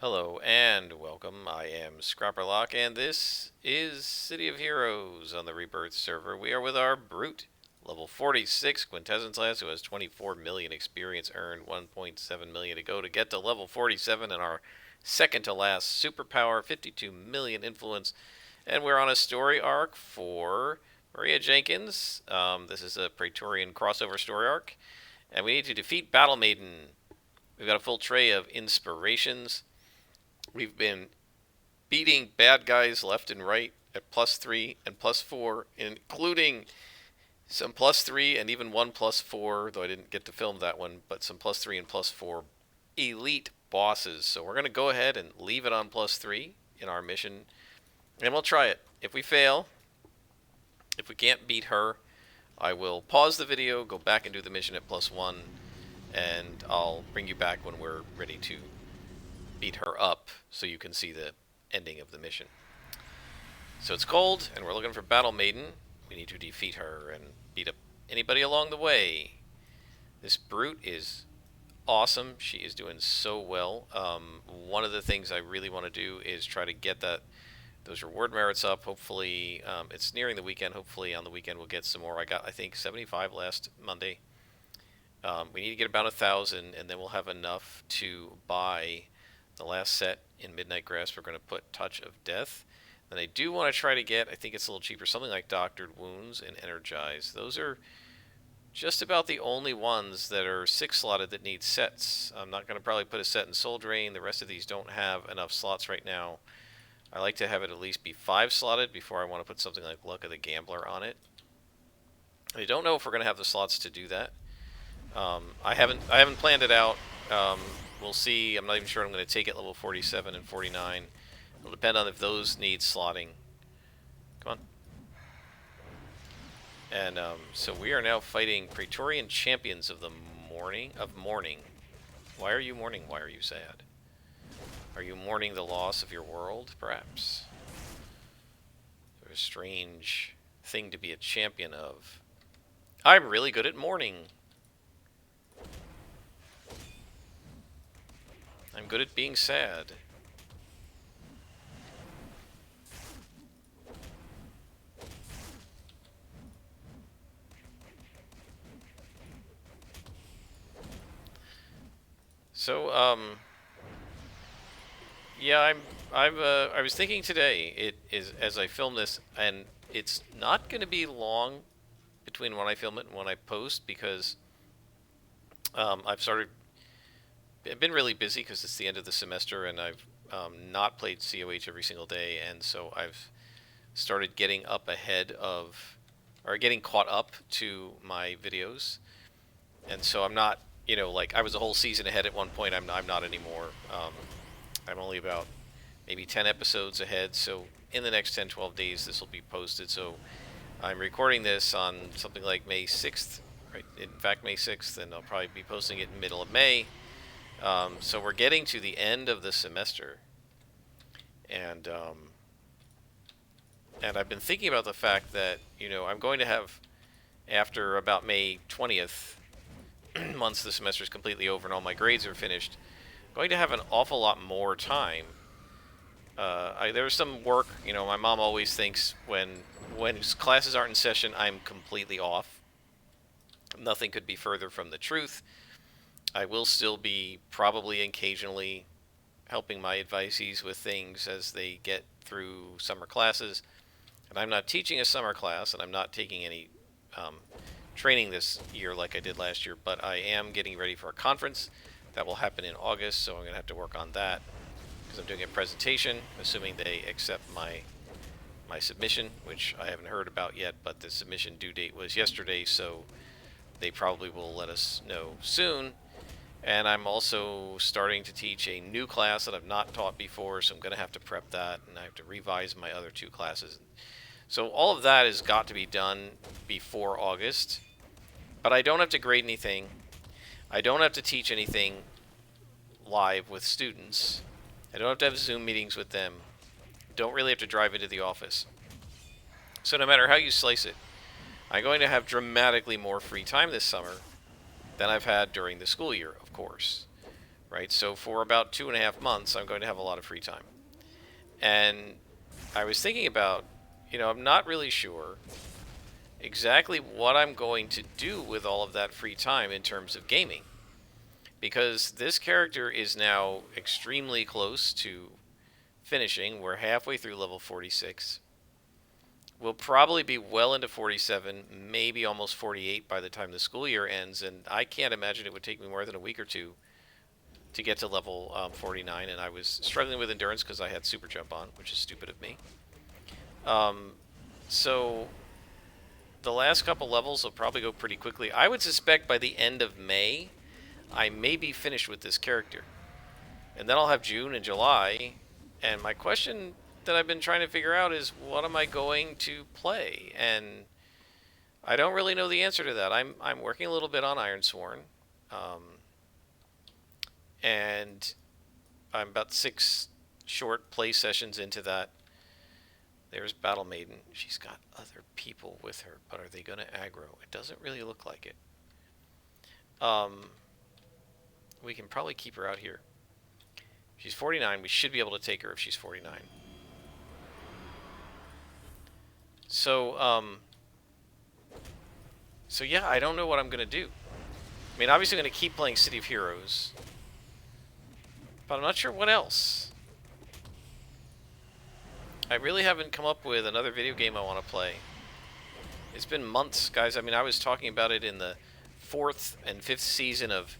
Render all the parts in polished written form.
Hello and welcome. I am Scrapperlock, and this is City of Heroes on the Rebirth server. We are with our Brute, level 46 Quintessence class, who has 24 million experience earned, 1.7 million to go to get to level 47, and our second to last superpower, 52 million influence. And we're on a story arc for Maria Jenkins. This is a Praetorian crossover story arc, and we need to defeat Battle Maiden. We've got a full tray of inspirations. We've been beating bad guys left and right at +3 and +4, including some +3 and even one +4, though I didn't get to film that one, but some +3 and +4 elite bosses. So we're going to go ahead and leave it on +3 in our mission, and we'll try it. If we fail, if we can't beat her, I will pause the video, go back and do the mission at +1, and I'll bring you back when we're ready to beat her up so you can see the ending of the mission. So it's cold, and we're looking for Battle Maiden. We need to defeat her and beat up anybody along the way. This Brute is awesome. She is doing so well. One of the things I really want to do is try to get those reward merits up. Hopefully, it's nearing the weekend. Hopefully on the weekend we'll get some more. I got, I think, 75 last Monday. We need to get about 1,000, and then we'll have enough to buy the last set in Midnight Grasp. We're going to put Touch of Death. And I do want to try to get, I think it's a little cheaper, something like Doctored Wounds and Energize. Those are just about the only ones that are 6-slotted that need sets. I'm not going to probably put a set in Soul Drain. The rest of these don't have enough slots right now. I like to have it at least be 5-slotted before I want to put something like Luck of the Gambler on it. I don't know if we're going to have the slots to do that. I haven't planned it out. We'll see. I'm not even sure I'm going to take it level 47 and 49. It'll depend on if those need slotting. Come on. And so we are now fighting Praetorian champions of the mourning. Why are you mourning? Why are you sad? Are you mourning the loss of your world, perhaps? They're a strange thing to be a champion of. I'm really good at mourning. I'm good at being sad. So, yeah, I was thinking today, it is, as I film this, and it's not going to be long between when I film it and when I post, because I've been really busy because it's the end of the semester, and I've not played COH every single day, and so I've started getting up ahead of, or getting caught up to my videos, and so I'm not, like I was a whole season ahead at one point. I'm not anymore. I'm only about maybe 10 episodes ahead, so in the next 10, 12 days this will be posted. So I'm recording this on something like May 6th, right? In fact, May 6th, and I'll probably be posting it in the middle of May. So we're getting to the end of the semester, and I've been thinking about the fact that I'm going to have, after about May 20th, once the semester is completely over and all my grades are finished, I'm going to have an awful lot more time. There's some work. My mom always thinks when classes aren't in session, I'm completely off. Nothing could be further from the truth. I will still be probably occasionally helping my advisees with things as they get through summer classes. And I'm not teaching a summer class, and I'm not taking any training this year like I did last year, but I am getting ready for a conference that will happen in August, so I'm going to have to work on that because I'm doing a presentation, assuming they accept my submission, which I haven't heard about yet, but the submission due date was yesterday, so they probably will let us know soon. And I'm also starting to teach a new class that I've not taught before, so I'm going to have to prep that, and I have to revise my other 2 classes. So all of that has got to be done before August, but I don't have to grade anything. I don't have to teach anything live with students. I don't have to have Zoom meetings with them. Don't really have to drive into the office. So no matter how you slice it, I'm going to have dramatically more free time this summer than I've had during the school year, of course. right? So for about 2.5 months, I'm going to have a lot of free time. And I was thinking about, I'm not really sure exactly what I'm going to do with all of that free time in terms of gaming. Because this character is now extremely close to finishing. We're halfway through level 46. We'll probably be well into 47, maybe almost 48 by the time the school year ends, and I can't imagine it would take me more than a week or two to get to level 49, and I was struggling with endurance because I had super jump on, which is stupid of me. So the last couple levels will probably go pretty quickly. I would suspect by the end of May, I may be finished with this character. And then I'll have June and July, and my question that I've been trying to figure out is, what am I going to play? And I don't really know the answer to that. I'm working a little bit on Ironsworn, and I'm about 6 short play sessions into that. There's Battle Maiden. She's got other people with her, but are they going to aggro? It doesn't really look like it. We can probably keep her out here. She's 49. We should be able to take her if she's 49. So yeah, I don't know what I'm going to do. I mean, obviously I'm going to keep playing City of Heroes, but I'm not sure what else. I really haven't come up with another video game I want to play. It's been months, guys. I mean, I was talking about it in the 4th and 5th season of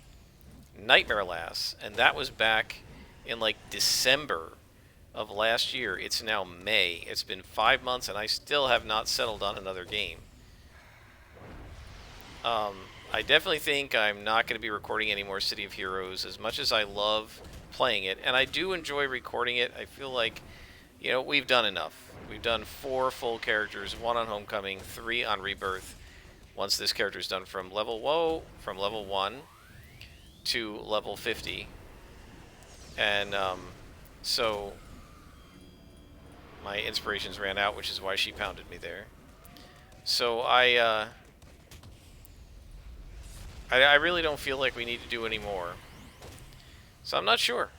Nightmare Lass, and that was back in like December of last year. It's now May. It's been 5 months, and I still have not settled on another game. I definitely think I'm not going to be recording any more City of Heroes, as much as I love playing it, and I do enjoy recording it. I feel like, we've done enough. We've done 4 full characters, 1 on Homecoming, 3 on Rebirth. Once this character is done from level 1 to level 50, and so my inspirations ran out, which is why she pounded me there. So I really don't feel like we need to do any more. So I'm not sure.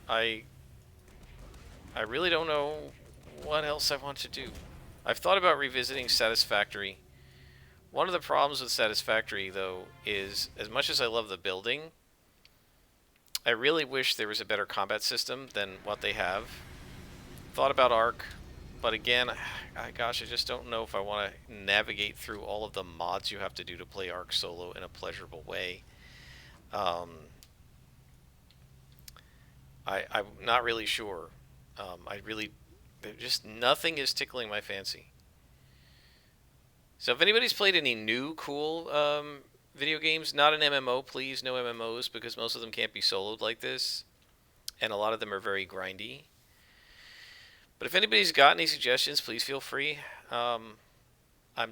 I really don't know what else I want to do. I've thought about revisiting Satisfactory. One of the problems with Satisfactory, though, is as much as I love the building, I really wish there was a better combat system than what they have. Thought about Arc, but again, gosh, I just don't know if I want to navigate through all of the mods you have to do to play Arc solo in a pleasurable way. I'm not really sure. Just nothing is tickling my fancy. So if anybody's played any new cool video games, not an MMO, please, no MMOs, because most of them can't be soloed like this, and a lot of them are very grindy. But if anybody's got any suggestions, please feel free. I'm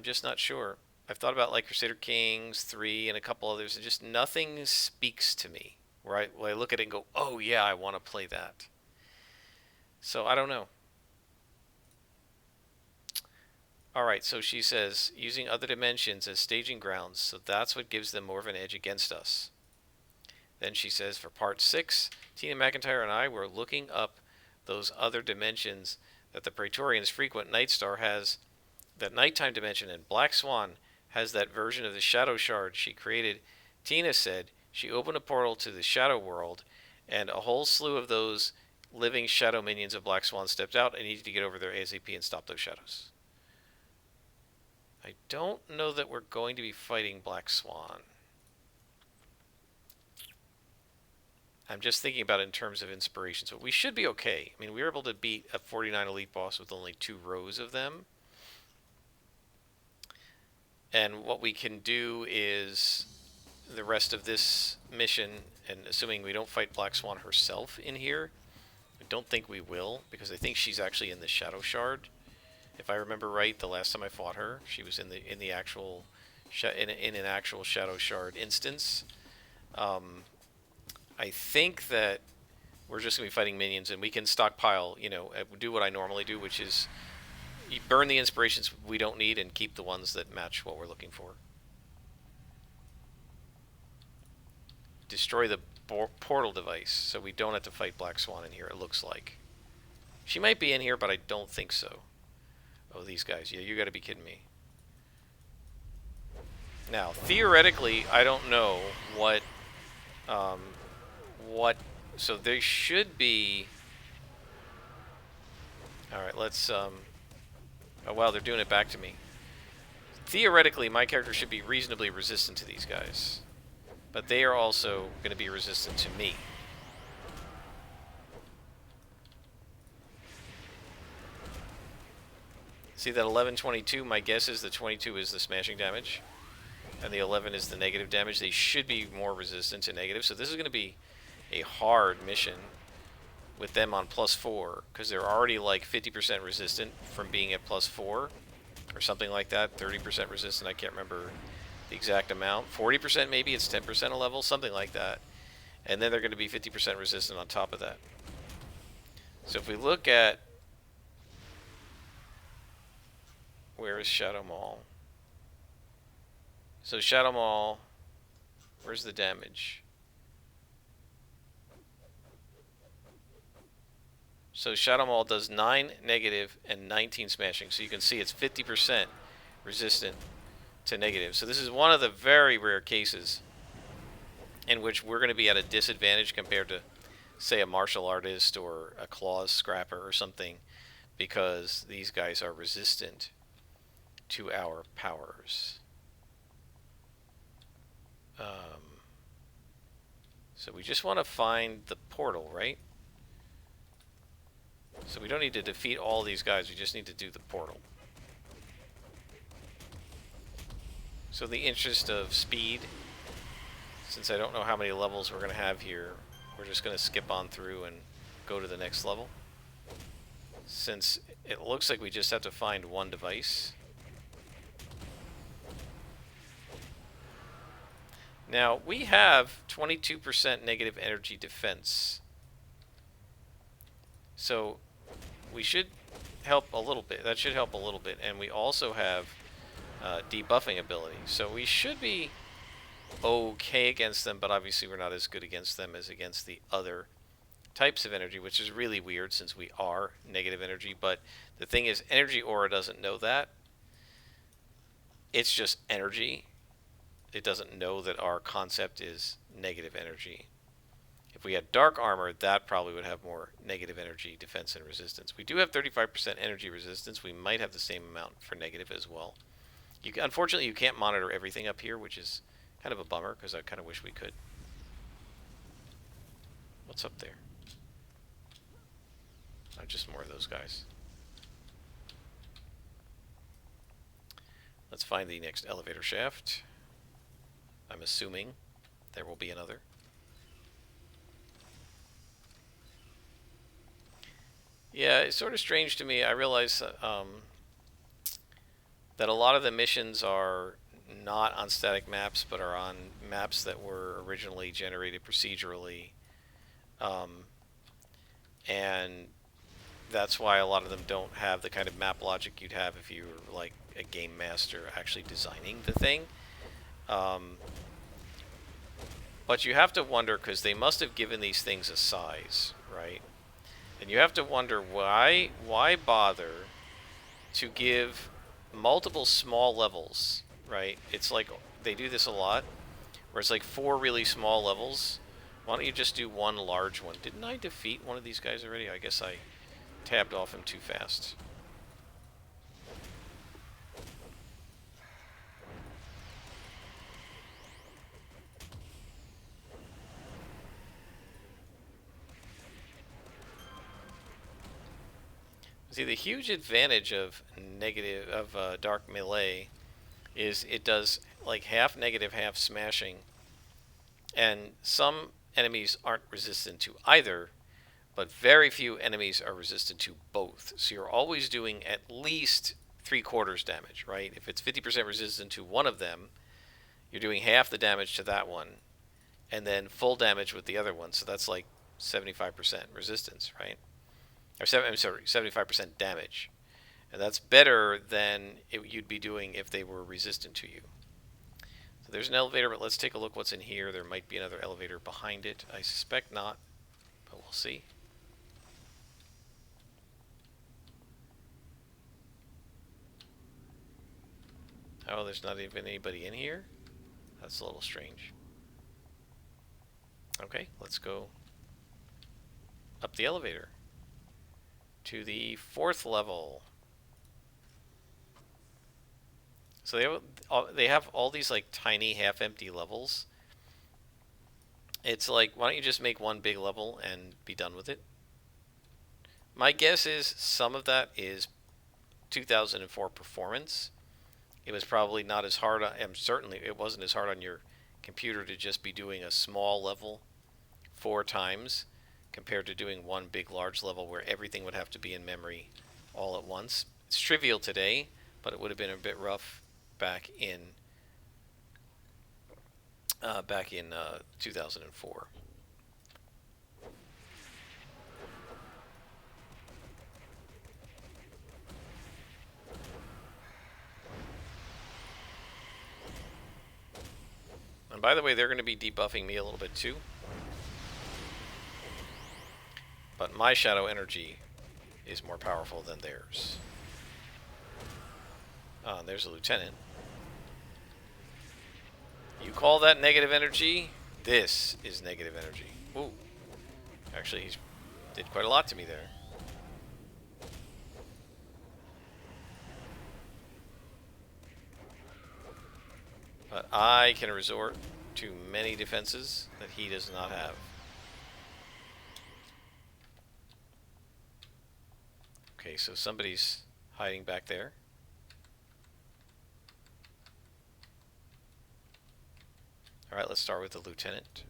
just not sure. I've thought about like Crusader Kings 3 and a couple others, and just nothing speaks to me where I look at it and go, oh yeah, I want to play that. So I don't know. Alright, so she says, using other dimensions as staging grounds, so that's what gives them more of an edge against us. Then she says, for part 6, Tina McIntyre and I were looking up those other dimensions that the Praetorians frequent. Nightstar has that nighttime dimension, and Black Swan has that version of the Shadow Shard she created. Tina said she opened a portal to the Shadow World, and a whole slew of those living shadow minions of Black Swan stepped out. I needed to get over there ASAP and stop those shadows. I don't know that we're going to be fighting Black Swan. I'm just thinking about it in terms of inspiration. So we should be okay. I mean, we were able to beat a 49 elite boss with only 2 rows of them. And what we can do is the rest of this mission, and assuming we don't fight Black Swan herself in here, I don't think we will, because I think she's actually in the Shadow Shard. If I remember right, the last time I fought her, she was in an actual Shadow Shard instance. I think that we're just going to be fighting minions, and we can stockpile, do what I normally do, which is you burn the inspirations we don't need and keep the ones that match what we're looking for. Destroy the portal device, so we don't have to fight Black Swan in here, it looks like. She might be in here, but I don't think so. Oh, these guys. Yeah, you gotta be kidding me. Now, theoretically, I don't know what... So there should be... Alright, let's... Oh, wow, they're doing it back to me. Theoretically, my character should be reasonably resistant to these guys. But they are also going to be resistant to me. See that 11-22? My guess is the 22 is the smashing damage. And the 11 is the negative damage. They should be more resistant to negative. So this is going to be a hard mission with them on +4. Because they're already like 50% resistant from being at +4. Or something like that. 30% resistant. I can't remember the exact amount. 40% maybe. It's 10% a level. Something like that. And then they're going to be 50% resistant on top of that. So if we look at... Where is Shadow Maul? So Shadow Maul, where's the damage? So Shadow Maul does 9 negative and 19 smashing. So you can see it's 50% resistant to negative. So this is one of the very rare cases in which we're going to be at a disadvantage compared to, say, a martial artist or a claws scrapper or something, because these guys are resistant to our powers. So we just want to find the portal, right? So we don't need to defeat all these guys, we just need to do the portal. So in the interest of speed, since I don't know how many levels we're going to have here, we're just going to skip on through and go to the next level. Since it looks like we just have to find one device. Now, we have 22% negative energy defense. So, we should help a little bit. That should help a little bit. And we also have debuffing ability. So, we should be okay against them, but obviously we're not as good against them as against the other types of energy, which is really weird since we are negative energy. But the thing is, Energy Aura doesn't know that. It's just energy. It doesn't know that our concept is negative energy. If we had Dark Armor, that probably would have more negative energy defense and resistance. We do have 35% energy resistance. We might have the same amount for negative as well. Unfortunately, you can't monitor everything up here, which is kind of a bummer, because I kind of wish we could. What's up there? Oh, just more of those guys. Let's find the next elevator shaft. I'm assuming there will be another. Yeah, it's sort of strange to me. I realize that a lot of the missions are not on static maps, but are on maps that were originally generated procedurally. And that's why a lot of them don't have the kind of map logic you'd have if you were like a game master actually designing the thing. But you have to wonder, because they must have given these things a size, right? And you have to wonder why bother to give multiple small levels, right? It's like they do this a lot, where it's like 4 really small levels. Why don't you just do 1 large one? Didn't I defeat one of these guys already? I guess I tabbed off him too fast. See, the huge advantage of dark melee is it does like half negative, half smashing, and some enemies aren't resistant to either, but very few enemies are resistant to both. So you're always doing at least 3/4 damage, right? If it's 50% resistant to one of them, you're doing half the damage to that one, and then full damage with the other one. So that's like 75% resistance, right? Or 75% damage. And that's better than you'd be doing if they were resistant to you. So there's an elevator, but let's take a look what's in here. There might be another elevator behind it. I suspect not, but we'll see. Oh, there's not even anybody in here? That's a little strange. Okay, let's go up the elevator to the 4th level. So they have all these like tiny half-empty levels. It's like, why don't you just make one big level and be done with it? My guess is some of that is 2004 performance. It was probably not as hard on, and certainly it wasn't as hard on your computer to just be doing a small level 4 times compared to doing one big large level where everything would have to be in memory all at once. It's trivial today, but it would have been a bit rough back in 2004. And by the way, they're going to be debuffing me a little bit too. But my shadow energy is more powerful than theirs. There's a lieutenant. You call that negative energy? This is negative energy. Ooh. Actually, he did quite a lot to me there. But I can resort to many defenses that he does not have. Okay, so somebody's hiding back there. Alright, let's start with the lieutenant.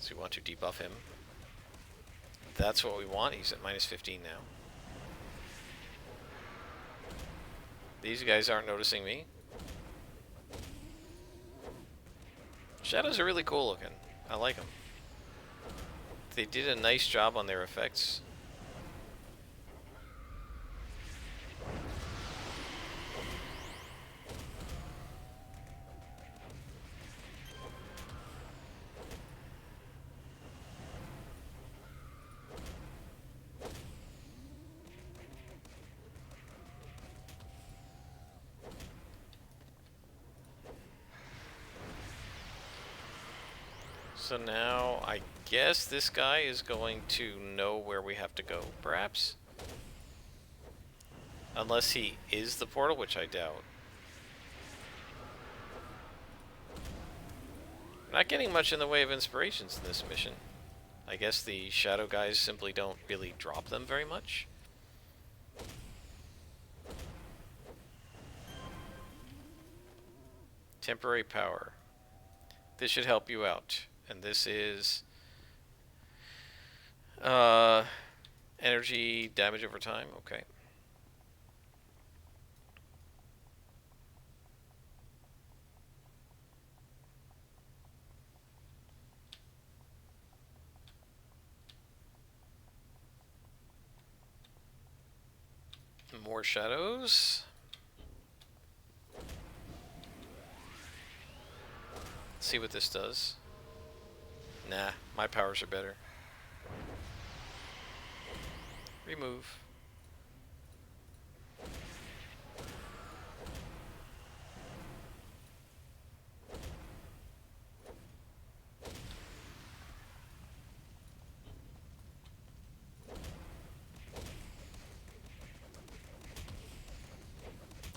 So we want to debuff him. That's what we want. He's at minus 15 now. These guys aren't noticing me. Shadows are really cool looking. I like them. They did a nice job on their effects. So now, I guess this guy is going to know where we have to go, perhaps? Unless he is the portal, which I doubt. I'm not getting much in the way of inspirations in this mission. I guess the shadow guys simply don't really drop them very much. Temporary power. This should help you out. And this is energy damage over time. Okay. More shadows. Let's see what this does. Nah, my powers are better. Remove.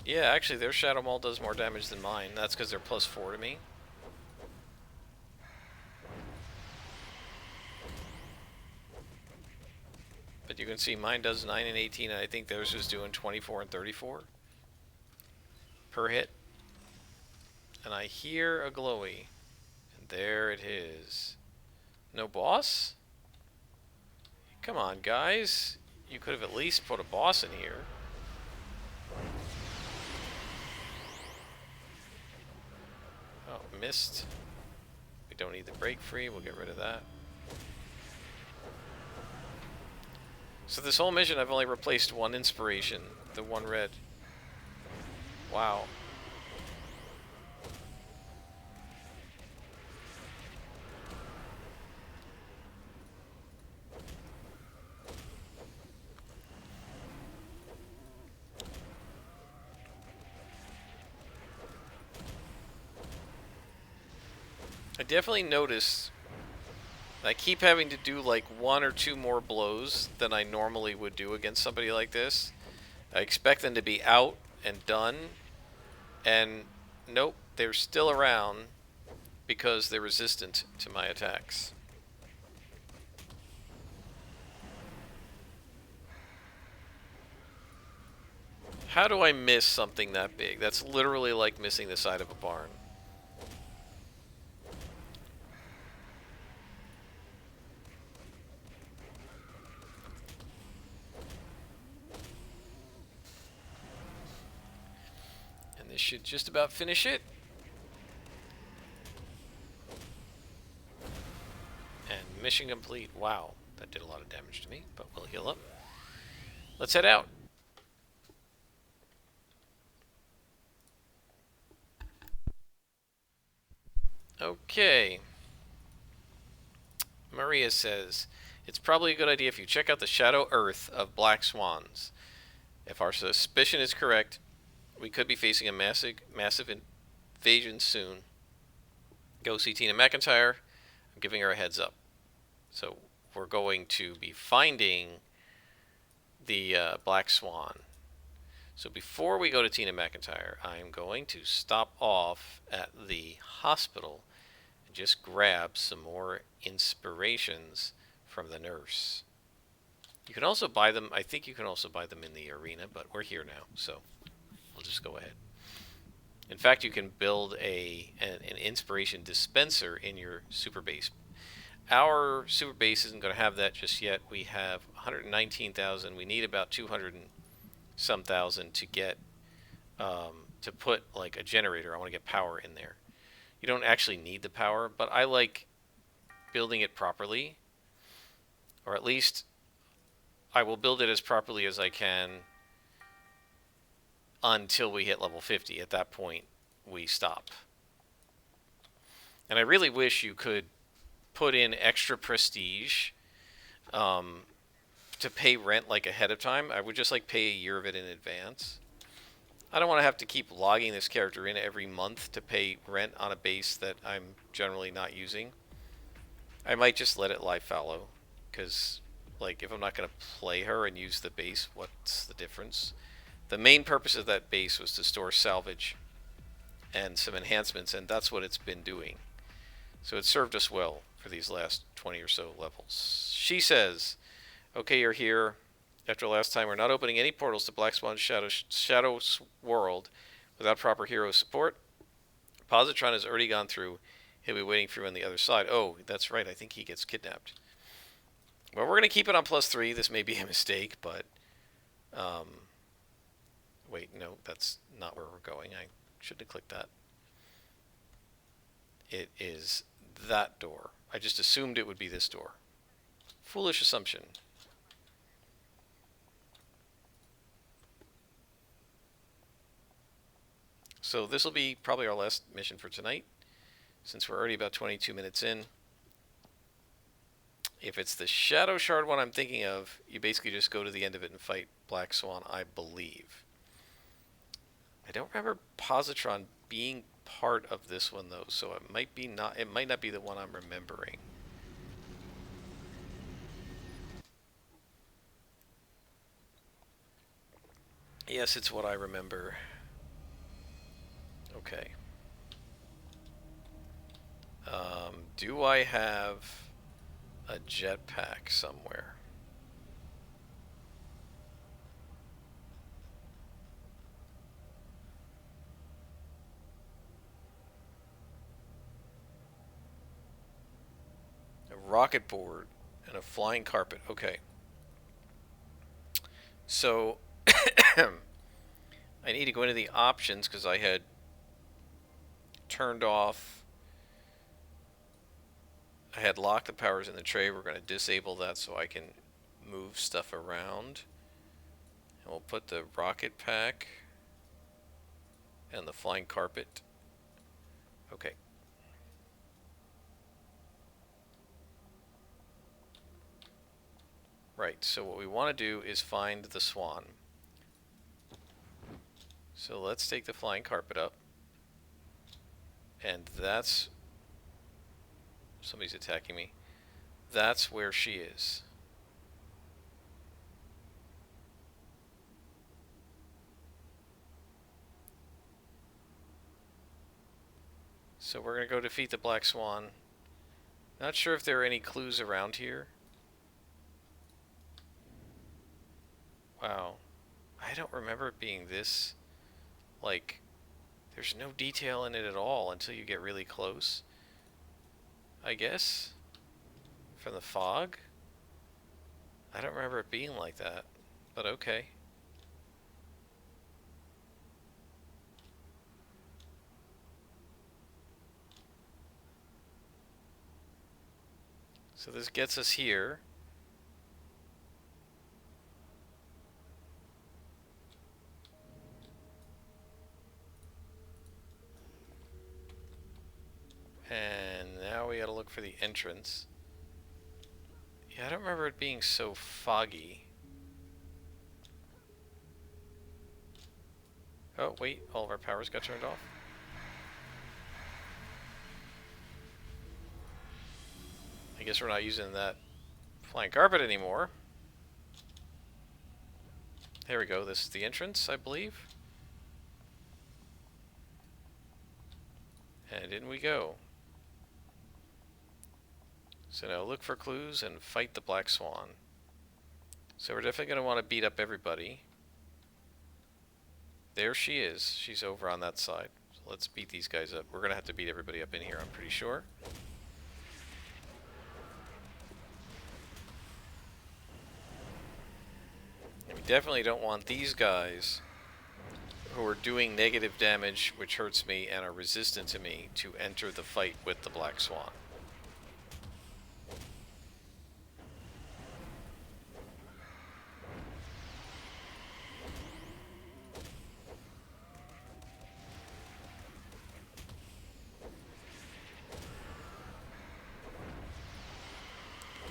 Yeah, actually their Shadow Maul does more damage than mine. That's because they're +4 to me. But you can see mine does 9 and 18, and I think theirs was doing 24 and 34 per hit. And I hear a glowy. And there it is. No boss? Come on, guys. You could have at least put a boss in here. Oh, missed. We don't need the break free. We'll get rid of that. So this whole mission, I've only replaced one inspiration, the one red. Wow. I definitely notice I keep having to do like 1 or 2 more blows than I normally would do against somebody like this. I expect them to be out and done, and nope, they're still around because they're resistant to my attacks. How do I miss something that big? That's literally like missing the side of a barn. And this should just about finish it. And mission complete. Wow, that did a lot of damage to me, but we'll heal up. Let's head out. Okay. Maria says, it's probably a good idea if you check out the Shadow Earth of Black Swans. If our suspicion is correct, we could be facing a massive invasion soon. Go see Tina McIntyre. I'm giving her a heads up. So we're going to be finding the Black Swan. So before we go to Tina McIntyre, I'm going to stop off at the hospital and just grab some more inspirations from the nurse. You can also buy them. I think you can also buy them in the arena, but we're here now, so we'll just go ahead. In fact, you can build an inspiration dispenser in your super base. Our super base isn't going to have that just yet. We have 119,000. We need about 200 and some thousand to get to put like a generator. I want to get power in there. You don't actually need the power, but I like building it properly, or at least I will build it as properly as I can until we hit level 50. At that point, we stop. And I really wish you could put in extra prestige to pay rent like ahead of time. I would just like pay a year of it in advance. I don't want to have to keep logging this character in every month to pay rent on a base that I'm generally not using. I might just let it lie fallow, because like if I'm not going to play her and use the base, what's the difference? The main purpose of that base was to store salvage and some enhancements, and that's what it's been doing. So it served us well for these last 20 or so levels. She says, okay, you're here. After last time, we're not opening any portals to Black Swan's Shadow World without proper hero support. Positron has already gone through. He'll be waiting for you on the other side. Oh, that's right. I think he gets kidnapped. Well, we're going to keep it on +3. This may be a mistake, but... wait, no, that's not where we're going. I shouldn't have clicked that. It is that door. I just assumed it would be this door. Foolish assumption. So this will be probably our last mission for tonight, since we're already about 22 minutes in. If it's the Shadow Shard one I'm thinking of, you basically just go to the end of it and fight Black Swan, I believe. I don't remember Positron being part of this one though, so it might not be the one I'm remembering. Yes, it's what I remember. Okay. Do I have a jetpack somewhere? A rocket board and a flying carpet. Okay. So I need to go into the options because I had turned off. I had locked the powers in the tray. We're going to disable that so I can move stuff around. And we'll put the rocket pack and the flying carpet. Okay. Right, so what we want to do is find the swan. So let's take the flying carpet up. And that's somebody's attacking me. That's where she is. So we're going to go defeat the Black Swan. Not sure if there are any clues around here. Wow. I don't remember it being this, like, there's no detail in it at all until you get really close. I guess? From the fog? I don't remember it being like that, but okay. So this gets us here. And now we gotta look for the entrance. Yeah, I don't remember it being so foggy. Oh, wait, all of our powers got turned off. I guess we're not using that flying carpet anymore. There we go, this is the entrance, I believe. And in we go. So now look for clues and fight the Black Swan. So we're definitely going to want to beat up everybody. There she is. She's over on that side. So let's beat these guys up. We're going to have to beat everybody up in here, I'm pretty sure. And we definitely don't want these guys who are doing negative damage, which hurts me, and are resistant to me, to enter the fight with the Black Swan.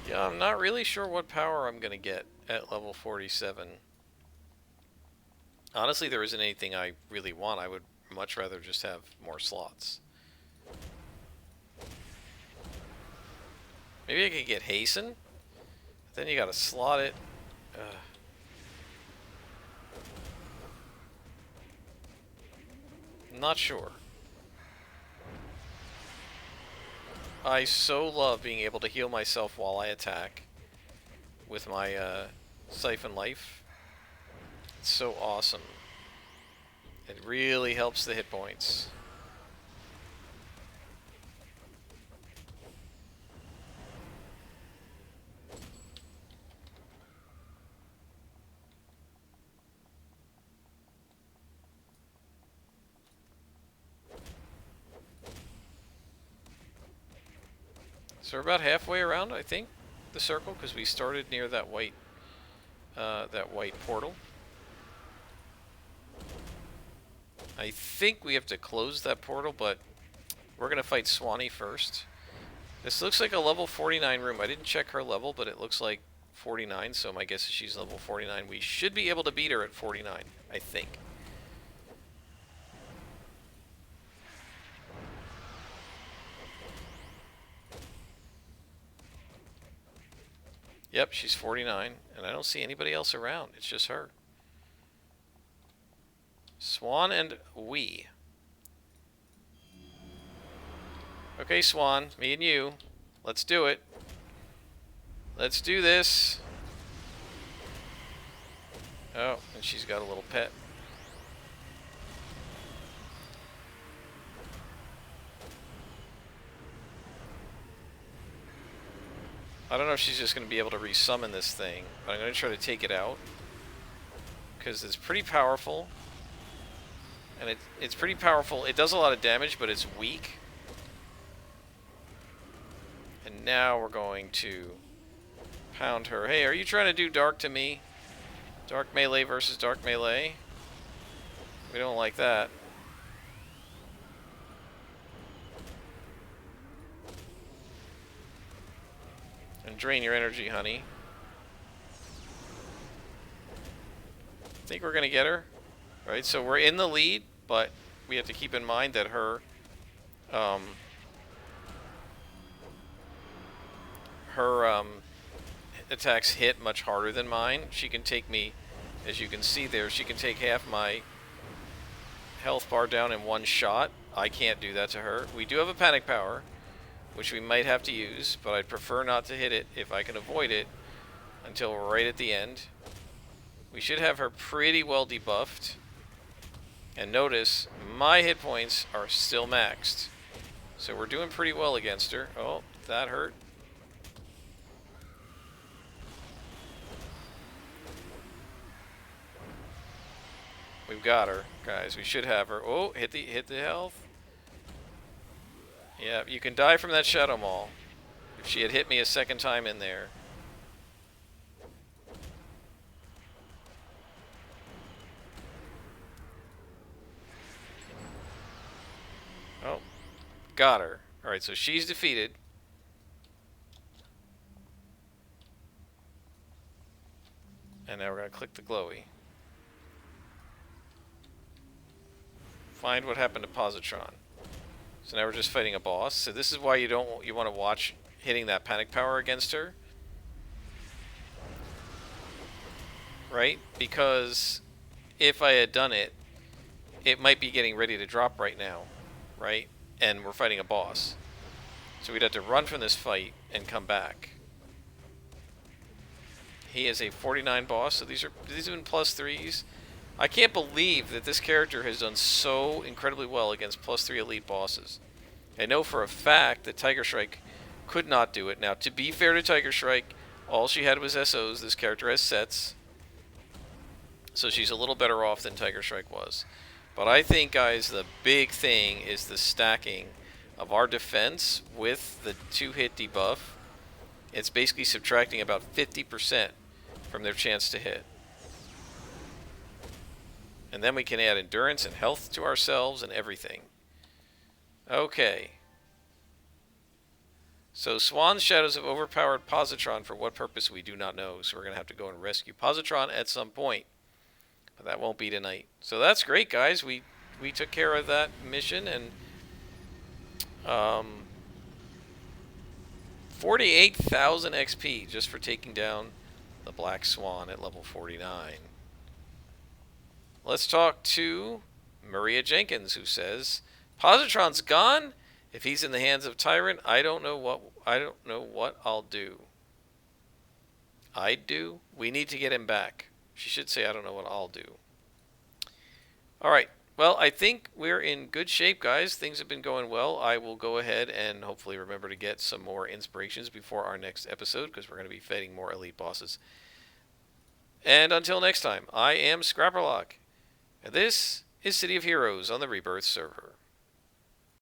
Yeah, I'm not really sure what power I'm going to get at level 47. Honestly, there isn't anything I really want. I would much rather just have more slots. Maybe I could get Hasten? Then you gotta slot it. Not sure. I so love being able to heal myself while I attack with my Siphon Life. It's so awesome. It really helps the hit points. So we're about halfway around, I think, the circle, because we started near that white portal. I think we have to close that portal, but we're gonna fight Swanee first. This looks like a level 49 room. I didn't check her level, but it looks like 49, so my guess is she's level 49. We should be able to beat her at 49, I think. Yep, she's 49, and I don't see anybody else around. It's just her. Swan and we. Okay, Swan, me and you. Let's do it. Let's do this. Oh, and she's got a little pet. I don't know if she's just going to be able to resummon this thing, but I'm going to try to take it out. Because it's pretty powerful. And it's pretty powerful. It does a lot of damage, but it's weak. And now we're going to pound her. Hey, are you trying to do dark to me? Dark melee versus dark melee? We don't like that. And drain your energy, honey. I think we're going to get her. Right, so we're in the lead, but we have to keep in mind that her her attacks hit much harder than mine. She can take me, as you can see there, she can take half my health bar down in one shot. I can't do that to her. We do have a panic power, which we might have to use, but I'd prefer not to hit it if I can avoid it until right at the end. We should have her pretty well debuffed. And notice, my hit points are still maxed. So we're doing pretty well against her. Oh, that hurt. We've got her, guys. We should have her. Oh, hit the health. Yeah, you can die from that Shadow Maul. If she had hit me a second time in there. Oh, got her. Alright, so she's defeated. And now we're going to click the glowy. Find what happened to Positron. So now we're just fighting a boss. So this is why you want to watch hitting that panic power against her. Right? Because if I had done it, it might be getting ready to drop right now. Right? And we're fighting a boss. So we'd have to run from this fight and come back. He is a 49 boss, so these have been +3s. I can't believe that this character has done so incredibly well against +3 elite bosses. I know for a fact that Tiger Strike could not do it. Now, to be fair to Tiger Strike, all she had was SOs. This character has sets. So she's a little better off than Tiger Strike was. But I think, guys, the big thing is the stacking of our defense with the 2-hit debuff. It's basically subtracting about 50% from their chance to hit. And then we can add endurance and health to ourselves and everything. Okay. So Swan's shadows have overpowered Positron for what purpose we do not know. So we're going to have to go and rescue Positron at some point. But that won't be tonight. So that's great, guys. We took care of that mission. And 48,000 XP just for taking down the Black Swan at level 49. Let's talk to Maria Jenkins, who says, Positron's gone. If he's in the hands of Tyrant, I don't know what I'll do. I'd do? We need to get him back. She should say, I don't know what I'll do. Alright. Well, I think we're in good shape, guys. Things have been going well. I will go ahead and hopefully remember to get some more inspirations before our next episode, because we're going to be fighting more elite bosses. And until next time, I am Scrapperlock, and this is City of Heroes on the Rebirth server.